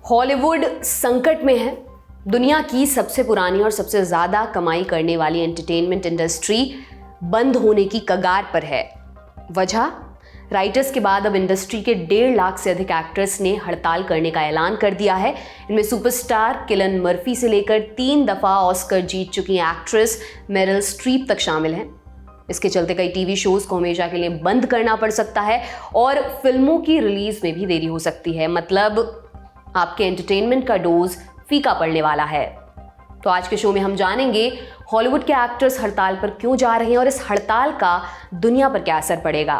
Hollywood संकट में है। दुनिया की सबसे पुरानी और सबसे ज़्यादा कमाई करने वाली एंटरटेनमेंट इंडस्ट्री बंद होने की कगार पर है। वजह, राइटर्स के बाद अब इंडस्ट्री के 1.5 लाख से अधिक एक्टर्स ने हड़ताल करने का ऐलान कर दिया है। इनमें सुपरस्टार किलियन मर्फी से लेकर 3 दफ़ा ऑस्कर जीत चुकी एक्ट्रेस मेरिल स्ट्रीप तक शामिल हैं। इसके चलते कई टीवी शोज को हमेशा के लिए बंद करना पड़ सकता है और फिल्मों की रिलीज में भी देरी हो सकती है। मतलब आपके एंटरटेनमेंट का डोज फीका पड़ने वाला है। तो आज के शो में हम जानेंगे हॉलीवुड के एक्टर्स हड़ताल पर क्यों जा रहे हैं और इस हड़ताल का दुनिया पर क्या असर पड़ेगा।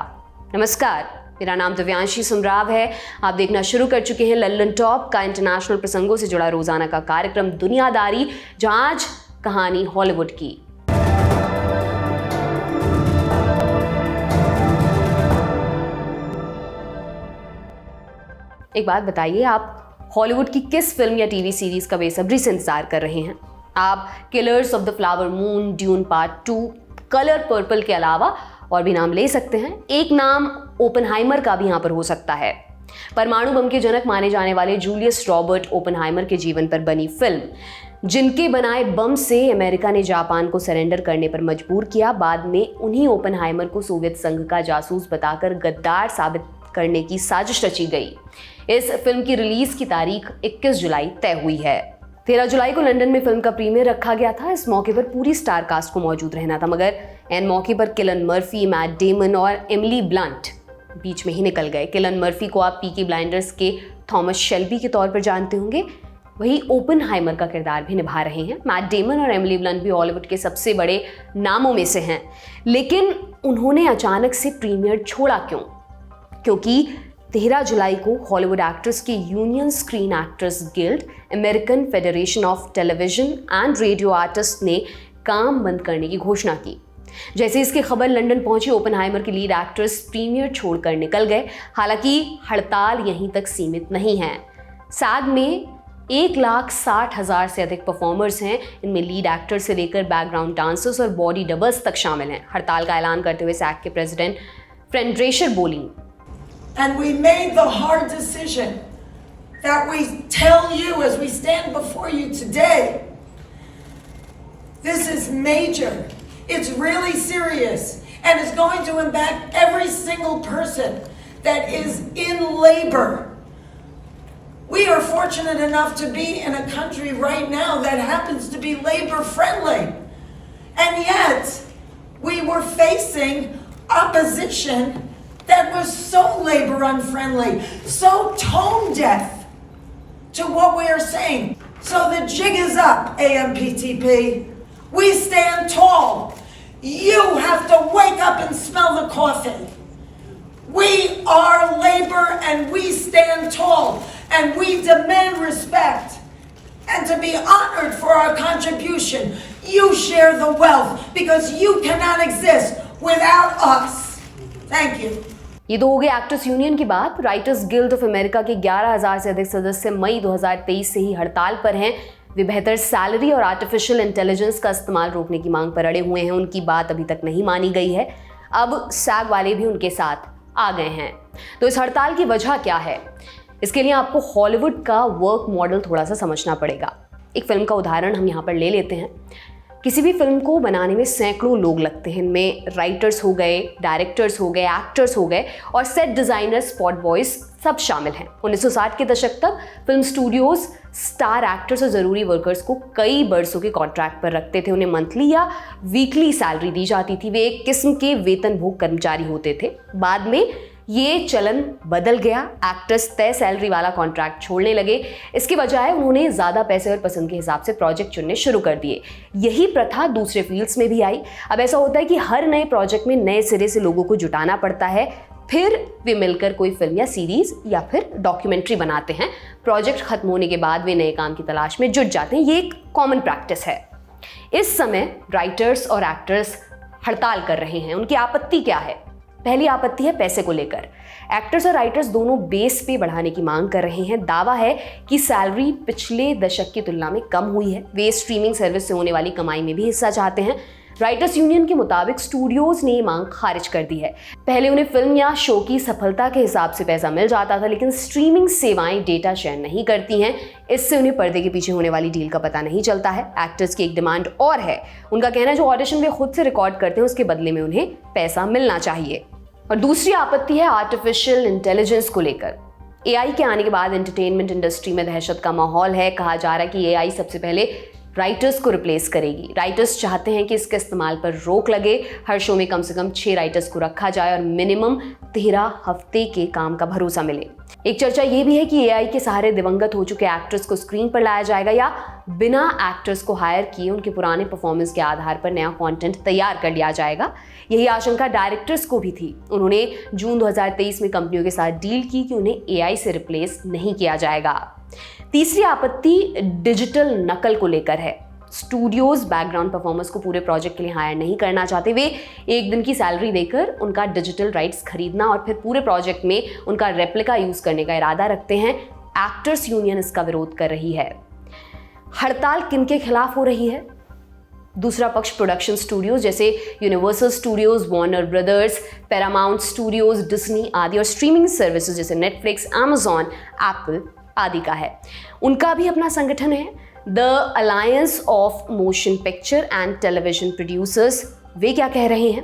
नमस्कार, मेरा नाम दिव्यांशी सुमराव है। आप देखना शुरू कर चुके हैं लल्लन टॉप का इंटरनेशनल प्रसंगों से जुड़ा रोजाना का कार्यक्रम दुनियादारी, जहां आज कहानी हॉलीवुड की। एक बात बताइए, आप हॉलीवुड की किस फिल्म या टीवी सीरीज का बेसब्री से इंतजार कर रहे हैं? आप killers of the flower moon, dune part 2, colour purple के अलावा और भी नाम ले सकते हैं। एक नाम ओपनहाइमर का भी यहाँ पर हो सकता है। परमाणु बम के जनक माने जाने वाले जूलियस रॉबर्ट ओपनहाइमर के जीवन पर बनी फिल्म, जिनके बनाए बम से अमेरिका ने जापान को सरेंडर करने पर मजबूर किया। बाद में उन्हीं ओपनहाइमर को सोवियत संघ का जासूस बताकर गद्दार साबित करने की साजिश रची गई। इस फिल्म की रिलीज की तारीख 21 जुलाई तय हुई है। 13 जुलाई को लंदन में फिल्म का प्रीमियर रखा गया था। इस मौके पर पूरी स्टार कास्ट को मौजूद रहना था, मगर एन मौके पर किलियन मर्फी, मैट डेमन और एमिली ब्लंट बीच में ही निकल गए। किलियन मर्फी को आप पीकी ब्लाइंडर्स के थॉमस शेल्बी के तौर पर जानते होंगे, वही ओपनहाइमर का किरदार भी निभा रहे हैं। मैट डेमन और एमिली ब्लंट भी हॉलीवुड के सबसे बड़े नामों में से हैं, लेकिन उन्होंने अचानक से प्रीमियर छोड़ा क्यों? क्योंकि 13 जुलाई को हॉलीवुड एक्टर्स के union screen actors guild, American federation of television and radio artist ने काम बंद करने की घोषणा की। जैसे इसकी खबर लंदन पहुंची, ओपनहाइमर के लीड एक्टर्स प्रीमियर छोड़कर निकल गए। हालांकि हड़ताल यहीं तक सीमित नहीं है। सैग में 1,60,000 से अधिक परफॉर्मर्स हैं। इनमें लीड एक्टर से लेकर बैकग्राउंड डांसर्स और बॉडी डबल्स तक शामिल हैं। हड़ताल का ऐलान करते हुए सैग के प्रेसिडेंट फ्रेंड ड्रेशर बोली, And we made the hard decision that we tell you as we stand before you today. This is major. It's really serious, and it's going to impact every single person that is in labor. We are fortunate enough to be in a country right now that happens to be labor friendly. And yet, we were facing opposition that was so labor unfriendly, so tone deaf to what we are saying. So the jig is up, AMPTP. We stand tall. You have to wake up and smell the coffee. We are labor and we stand tall and we demand respect and to be honored for our contribution. You share the wealth because you cannot exist without us. Thank you. ये तो हो गई actors union की बात। Writers guild of America के 11,000 से अधिक सदस्य मई 2023 से ही हड़ताल पर हैं। वे बेहतर सैलरी और आर्टिफिशियल इंटेलिजेंस का इस्तेमाल रोकने की मांग पर अड़े हुए हैं। उनकी बात अभी तक नहीं मानी गई है। अब सैग वाले भी उनके साथ आ गए हैं। तो इस हड़ताल की वजह क्या है? इसके लिए आपको हॉलीवुड का वर्क मॉडल थोड़ा सा समझना पड़ेगा। एक फिल्म का उदाहरण हम यहाँ पर ले लेते हैं। किसी भी फिल्म को बनाने में सैकड़ों लोग लगते हैं। इनमें राइटर्स हो गए, डायरेक्टर्स हो गए, एक्टर्स हो गए और सेट डिज़ाइनर्स, स्पॉट बॉयज सब शामिल हैं। 1960 के दशक तक फिल्म स्टूडियोज स्टार एक्टर्स और ज़रूरी वर्कर्स को कई बरसों के कॉन्ट्रैक्ट पर रखते थे। उन्हें मंथली या वीकली सैलरी दी जाती थी। वे एक किस्म के वेतनभोग कर्मचारी होते थे। बाद में ये चलन बदल गया। एक्टर्स तय सैलरी वाला कॉन्ट्रैक्ट छोड़ने लगे। इसके बजाय उन्होंने ज़्यादा पैसे और पसंद के हिसाब से प्रोजेक्ट चुनने शुरू कर दिए। यही प्रथा दूसरे फील्ड्स में भी आई। अब ऐसा होता है कि हर नए प्रोजेक्ट में नए सिरे से लोगों को जुटाना पड़ता है, फिर वे मिलकर कोई फिल्म या सीरीज या फिर डॉक्यूमेंट्री बनाते हैं। प्रोजेक्ट खत्म होने के बाद वे नए काम की तलाश में जुट जाते हैं। ये एक कॉमन प्रैक्टिस है। इस समय राइटर्स और एक्टर्स हड़ताल कर रहे हैं। उनकी आपत्ति क्या है? पहली आपत्ति है पैसे को लेकर। एक्टर्स और राइटर्स दोनों बेस पे बढ़ाने की मांग कर रहे हैं। दावा है कि सैलरी पिछले दशक की तुलना में कम हुई है। वे स्ट्रीमिंग सर्विस से होने वाली कमाई में भी हिस्सा चाहते हैं। राइटर्स यूनियन के मुताबिक स्टूडियोज ने ये मांग खारिज कर दी है। पहले उन्हें फिल्म या शो की सफलता के हिसाब से पैसा मिल जाता था, लेकिन स्ट्रीमिंग सेवाएं डेटा शेयर नहीं करती हैं, इससे उन्हें पर्दे के पीछे होने वाली डील का पता नहीं चलता है। एक्टर्स की एक डिमांड और है, उनका कहना है जो ऑडिशन वे खुद से रिकॉर्ड करते हैं उसके बदले में उन्हें पैसा मिलना चाहिए। और दूसरी आपत्ति है आर्टिफिशियल इंटेलिजेंस को लेकर। एआई के आने के बाद एंटरटेनमेंट इंडस्ट्री में दहशत का माहौल है। कहा जा रहा है कि एआई सबसे पहले राइटर्स को रिप्लेस करेगी। राइटर्स चाहते हैं कि इसके इस्तेमाल पर रोक लगे, हर शो में कम से कम 6 राइटर्स को रखा जाए और मिनिमम 13 हफ्ते के काम का भरोसा मिले। एक चर्चा ये भी है कि एआई के सहारे दिवंगत हो चुके एक्टर्स को स्क्रीन पर लाया जाएगा या बिना एक्टर्स को हायर किए उनके पुराने परफॉर्मेंस के आधार पर नया कंटेंट तैयार कर लिया जाएगा। यही आशंका डायरेक्टर्स को भी थी। उन्होंने जून 2023 में कंपनियों के साथ डील की कि उन्हें एआई से रिप्लेस नहीं किया जाएगा। तीसरी आपत्ति डिजिटल नकल को लेकर है। स्टूडियोज बैकग्राउंड परफॉर्मर्स को पूरे प्रोजेक्ट के लिए हायर नहीं करना चाहते। वे एक दिन की सैलरी देकर उनका डिजिटल राइट्स खरीदना और फिर पूरे प्रोजेक्ट में उनका रेप्लिका यूज करने का इरादा रखते हैं। एक्टर्स यूनियन इसका विरोध कर रही है। हड़ताल किनके खिलाफ हो रही है? दूसरा पक्ष प्रोडक्शन स्टूडियोज जैसे Universal studios, Warner Brothers, Paramount studios, Disney आदि और स्ट्रीमिंग सर्विसेज जैसे नेटफ्लिक्स, अमेजॉन, एप्पल आदि का है। उनका भी अपना संगठन है, the Alliance of Motion Picture and Television Producers. वे क्या कह रहे हैं?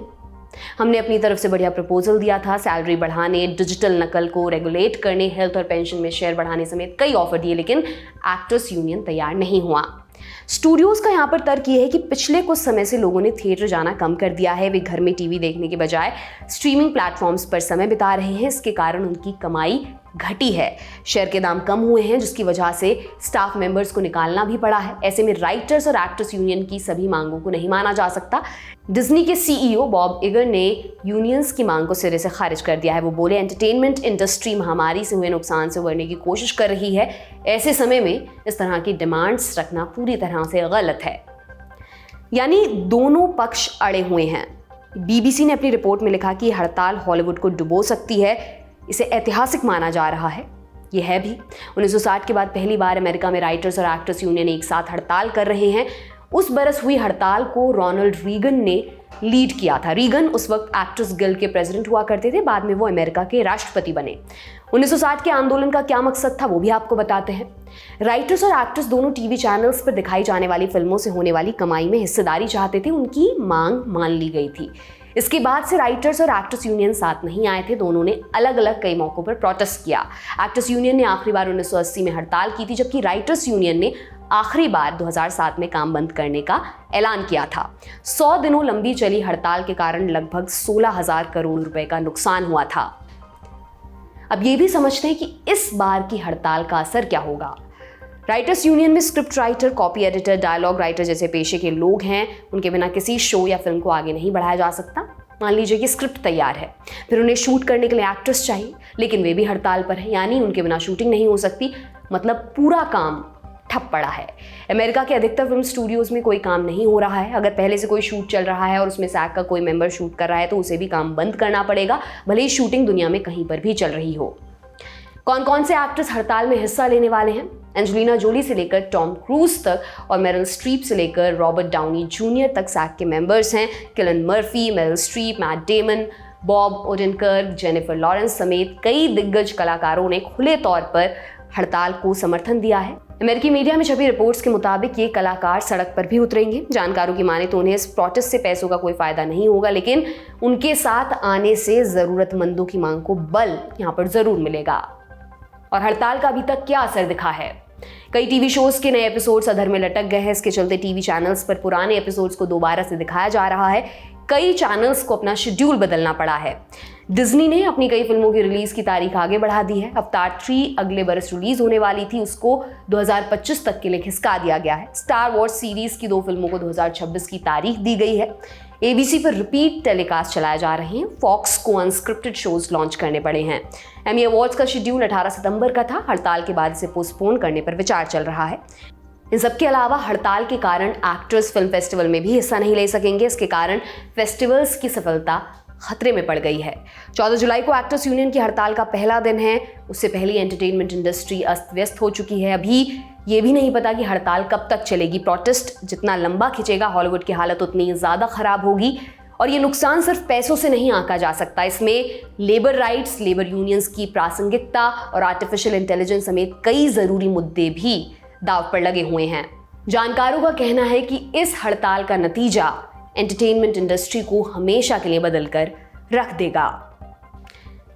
हमने अपनी तरफ से बढ़िया प्रपोजल दिया था, सैलरी बढ़ाने, डिजिटल नकल को रेगुलेट करने, हेल्थ और पेंशन में शेयर बढ़ाने समेत कई ऑफर दिए, लेकिन एक्टर्स यूनियन तैयार नहीं हुआ। स्टूडियोज का यहाँ पर तर्क ये है कि पिछले कुछ समय से लोगों ने थिएटर जाना कम कर दिया है। वे घर में टीवी देखने के बजाय स्ट्रीमिंग प्लेटफॉर्म्स पर समय बिता रहे हैं। इसके कारण उनकी कमाई घटी है। शेयर के दाम कम हुए हैं, जिसकी वजह से स्टाफ मेंबर्स को निकालना भी पड़ा है। ऐसे में राइटर्स और एक्टर्स यूनियन की सभी मांगों को नहीं माना जा सकता। डिज्नी के सीईओ बॉब इगर ने यूनियंस की मांग को सिरे से खारिज कर दिया है। वो बोले, एंटरटेनमेंट इंडस्ट्री महामारी से हुए नुकसान से उबरने की कोशिश कर रही है। ऐसे समय में इस तरह की डिमांड्स रखना पूरी तरह से गलत है। यानी दोनों पक्ष अड़े हुए हैं। बीबीसी ने अपनी रिपोर्ट में लिखा कि हड़ताल हॉलीवुड को डुबो सकती है। इसे ऐतिहासिक माना जा रहा है। यह है भी। 1960 के बाद पहली बार अमेरिका में राइटर्स और एक्टर्स यूनियन एक साथ हड़ताल कर रहे हैं। उस बरस हुई हड़ताल को रोनाल्ड रीगन ने लीड किया था। रीगन उस वक्त एक्टर्स गिल्ड के प्रेसिडेंट हुआ करते थे, बाद में वो अमेरिका के राष्ट्रपति बने। 1960 के आंदोलन का क्या मकसद था वो भी आपको बताते हैं। राइटर्स और एक्टर्स दोनों टीवी चैनल्स पर दिखाई जाने वाली फिल्मों से होने वाली कमाई में हिस्सेदारी चाहते थे। उनकी मांग मान ली गई थी। इसके बाद से राइटर्स और एक्टर्स यूनियन साथ नहीं आए थे। दोनों ने अलग अलग कई मौकों पर प्रोटेस्ट किया। एक्टर्स यूनियन ने आखिरी बार 1980 में हड़ताल की थी, जबकि राइटर्स यूनियन ने आखिरी बार 2007 में काम बंद करने का ऐलान किया था। 100 दिनों लंबी चली हड़ताल के कारण लगभग 16,000 करोड़ रुपए का नुकसान हुआ था। अब ये भी समझते हैं कि इस बार की हड़ताल का असर क्या होगा। राइटर्स यूनियन में script writer, copy editor, dialogue writer जैसे पेशे के लोग हैं। उनके बिना किसी शो या फिल्म को आगे नहीं बढ़ाया जा सकता। मान लीजिए कि स्क्रिप्ट तैयार है, फिर उन्हें शूट करने के लिए एक्टर्स चाहिए, लेकिन वे भी हड़ताल पर हैं, यानी उनके बिना शूटिंग नहीं हो सकती। मतलब पूरा काम ठप पड़ा है। अमेरिका के अधिकतर फिल्म स्टूडियोज में कोई काम नहीं हो रहा है। अगर पहले से कोई शूट चल रहा है और उसमें सैग का कोई मेंबर शूट कर रहा है तो उसे भी काम बंद करना पड़ेगा, भले ही शूटिंग दुनिया में कहीं पर भी चल रही हो। कौन कौन से एक्टर्स हड़ताल में हिस्सा लेने वाले हैं? एंजेलिना जोली से लेकर टॉम क्रूज तक और मेरिल स्ट्रीप से लेकर रॉबर्ट डाउनी जूनियर तक सैग के मेंबर्स हैं। Cillian Murphy, Meryl Streep, Matt Damon, Bob Odenkirk, Jennifer Lawrence समेत कई दिग्गज कलाकारों ने खुले तौर पर हड़ताल को समर्थन दिया है। अमेरिकी मीडिया में छपी रिपोर्ट्स के मुताबिक ये कलाकार सड़क पर भी उतरेंगे। जानकारों की माने तो उन्हें इस प्रोटेस्ट से पैसों का कोई फायदा नहीं होगा, लेकिन उनके साथ आने से जरूरतमंदों की मांग को बल यहाँ पर जरूर मिलेगा। और हड़ताल का अभी तक क्या असर दिखा है? कई टीवी शोज के नए एपिसोड्स अधर में लटक गए हैं। इसके चलते टीवी चैनल्स पर पुराने एपिसोड्स को दोबारा से दिखाया जा रहा है। कई चैनल्स को अपना शेड्यूल बदलना पड़ा है। डिज्नी ने अपनी कई फिल्मों की रिलीज की तारीख आगे बढ़ा दी है। अवतार 3 अगले बरस रिलीज होने वाली थी, उसको 2025 तक के लिए खिसका दिया गया है। स्टार वॉर्स सीरीज की 2 फिल्मों को 2026 की तारीख दी गई है। ABC पर रिपीट टेलीकास्ट चलाए जा रहे हैं। फॉक्स को अनस्क्रिप्टेड शोज लॉन्च करने पड़े हैं। एमी अवार्ड्स का शेड्यूल 18 सितंबर का था। हड़ताल के बाद इसे पोस्टपोन करने पर विचार चल रहा है। इन सबके अलावा हड़ताल के कारण एक्टर्स फिल्म फेस्टिवल में भी हिस्सा नहीं ले सकेंगे। इसके कारण फेस्टिवल्स की सफलता खतरे में पड़ गई है। 14 जुलाई को एक्टर्स यूनियन की हड़ताल का पहला दिन है। उससे पहले एंटरटेनमेंट इंडस्ट्री अस्त व्यस्त हो चुकी है। अभी ये भी नहीं पता कि हड़ताल कब तक चलेगी। प्रोटेस्ट जितना लंबा खिंचेगा, हॉलीवुड की हालत उतनी ज़्यादा खराब होगी। और ये नुकसान सिर्फ पैसों से नहीं आंका जा सकता। इसमें लेबर राइट्स, लेबर यूनियंस की प्रासंगिकता और आर्टिफिशियल इंटेलिजेंस समेत कई ज़रूरी मुद्दे भी दांव पर लगे हुए हैं। जानकारों का कहना है कि इस हड़ताल का नतीजा एंटरटेनमेंट इंडस्ट्री को हमेशा के लिए बदल कर रख देगा।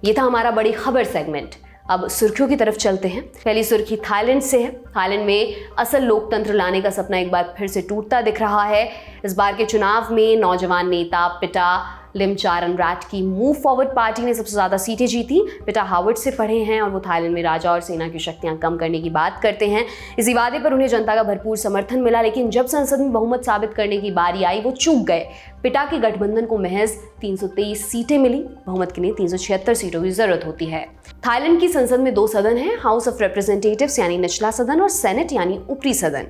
ये था हमारा बड़ी खबर सेगमेंट। अब सुर्खियों की तरफ चलते हैं। पहली सुर्खी थाईलैंड से है। थाईलैंड में असल लोकतंत्र लाने का सपना एक बार फिर से टूटता दिख रहा है। इस बार के चुनाव में नौजवान नेता पिटा लिमचारनराट की मूव फॉरवर्ड पार्टी ने सबसे ज्यादा सीटें जीती। पिटा हार्वर्ड से पढ़े हैं और वो थाईलैंड में राजा और सेना की शक्तियां कम करने की बात करते हैं। इसी वादे पर उन्हें जनता का भरपूर समर्थन मिला, लेकिन जब संसद में बहुमत साबित करने की बारी आई वो चूक गए। पिटा के गठबंधन को महज 323 सीटें मिली। बहुमत के लिए 376 सीटों की जरूरत होती है। थाईलैंड की संसद में 2 सदन हैं, हाउस ऑफ रिप्रेजेंटेटिव्स यानी निचला सदन और सेनेट यानी ऊपरी सदन।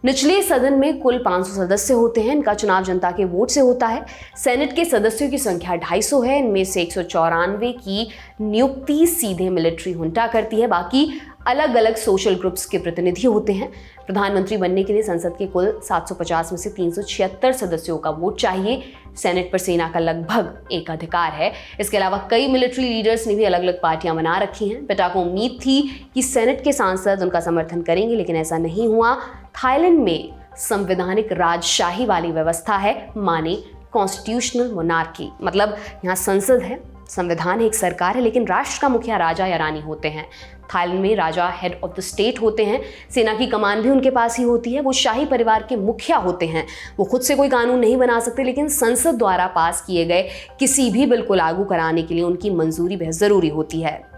निचले सदन में कुल 500 सदस्य होते हैं। इनका चुनाव जनता के वोट से होता है। सेनेट के सदस्यों की संख्या 250 है। इनमें से 194 की नियुक्ति सीधे मिलिट्री हुंटा करती है। बाकी अलग अलग सोशल ग्रुप्स के प्रतिनिधि होते हैं। प्रधानमंत्री बनने के लिए संसद के कुल 750 में से 376 सदस्यों का वोट चाहिए। सेनेट पर सेना का लगभग एक अधिकार है। इसके अलावा कई मिलिट्री लीडर्स ने भी अलग अलग पार्टियां बना रखी हैं। पिटा को उम्मीद थी कि सेनेट के सांसद उनका समर्थन करेंगे, लेकिन ऐसा नहीं हुआ। थाईलैंड में संवैधानिक राजशाही वाली व्यवस्था है, माने कॉन्स्टिट्यूशनल मोनार्की। मतलब यहाँ संसद है, संविधान है, एक सरकार है, लेकिन राष्ट्र का मुखिया राजा या रानी होते हैं। थाईलैंड में राजा हेड ऑफ द स्टेट होते हैं। सेना की कमान भी उनके पास ही होती है। वो शाही परिवार के मुखिया होते हैं। वो खुद से कोई कानून नहीं बना सकते, लेकिन संसद द्वारा पास किए गए किसी भी बिल को लागू कराने के लिए उनकी मंजूरी बेहद जरूरी होती है।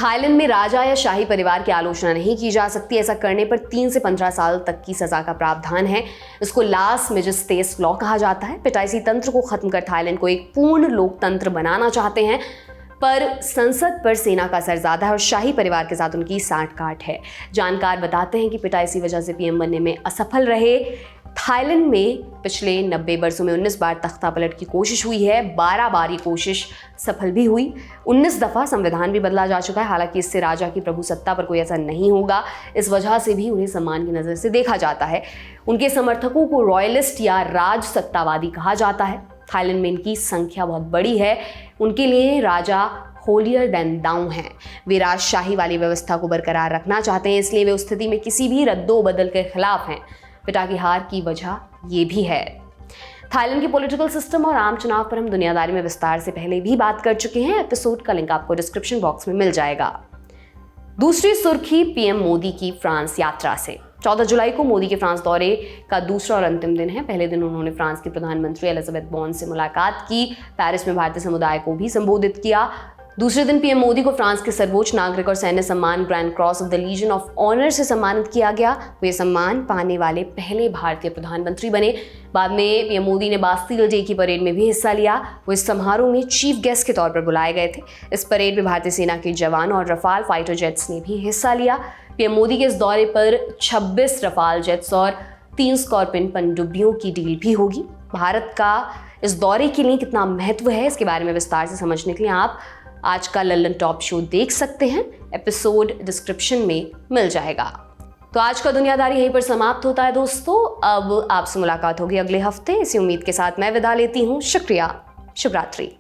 थाईलैंड में राजा या शाही परिवार की आलोचना नहीं की जा सकती। ऐसा करने पर 3 से 15 साल तक की सजा का प्रावधान है। इसको लास मेजिस्टेस लॉ कहा जाता है। पिटा इसी तंत्र को खत्म कर थाईलैंड को एक पूर्ण लोकतंत्र बनाना चाहते हैं, पर संसद पर सेना का असर ज्यादा है और शाही परिवार के साथ उनकी सांठ-गांठ है। जानकार बताते हैं कि पिटा इसी वजह से पीएम बनने में असफल रहे। थाईलैंड में पिछले 90 वर्षों में 19 बार तख्ता पलट की कोशिश हुई है। 12 बार ये कोशिश सफल भी हुई। 19 दफ़ा संविधान भी बदला जा चुका है। हालांकि इससे राजा की प्रभुसत्ता पर कोई असर नहीं होगा। इस वजह से भी उन्हें सम्मान की नज़र से देखा जाता है। उनके समर्थकों को रॉयलिस्ट या राज सत्तावादी कहा जाता है। थाईलैंड में इनकी संख्या बहुत बड़ी है। उनके लिए राजा होलियर देन दाऊ हैं। वे राजशाही वाली व्यवस्था को बरकरार रखना चाहते हैं, इसलिए वे उस स्थिति में किसी भी रद्दो-बदल के खिलाफ हैं। पिटा की हार की वजह ये भी है। थाईलैंड के पॉलिटिकल सिस्टम और आम चुनाव पर हम दुनियादारी में विस्तार से पहले भी बात कर चुके हैं। एपिसोड का लिंक आपको डिस्क्रिप्शन बॉक्स में मिल जाएगा। दूसरी सुर्खी पीएम मोदी की फ्रांस यात्रा से। 14 जुलाई को मोदी के फ्रांस दौरे का दूसरा और अंतिम दिन है। पहले दिन उन्होंने फ्रांस की प्रधानमंत्री एलिजाबेथ बॉर्न से मुलाकात की। पेरिस में भारतीय समुदाय को भी संबोधित किया। दूसरे दिन पीएम मोदी को फ्रांस के सर्वोच्च नागरिक और सैन्य सम्मान Grand Cross of the Legion of Honour से सम्मानित किया गया। वे सम्मान पाने वाले पहले भारतीय प्रधानमंत्री बने। बाद में पीएम मोदी ने बास्टिल डे की परेड में भी हिस्सा लिया। वो इस समारोह में चीफ गेस्ट के तौर पर बुलाए गए थे। इस परेड में भारतीय सेना के जवान और रफाल फाइटर जेट्स ने भी हिस्सा लिया। पीएम मोदी के इस दौरे पर 26 रफाल जेट्स और 3 स्कॉर्पियन पनडुब्बियों की डील भी होगी। भारत का इस दौरे के लिए कितना महत्व है, इसके बारे में विस्तार से समझने के लिए आप आज का लल्लन टॉप शो देख सकते हैं। एपिसोड डिस्क्रिप्शन में मिल जाएगा। तो आज का दुनियादारी यहीं पर समाप्त होता है दोस्तों। अब आपसे मुलाकात होगी अगले हफ्ते। इसी उम्मीद के साथ मैं विदा लेती हूँ। शुक्रिया। शुभ रात्रि।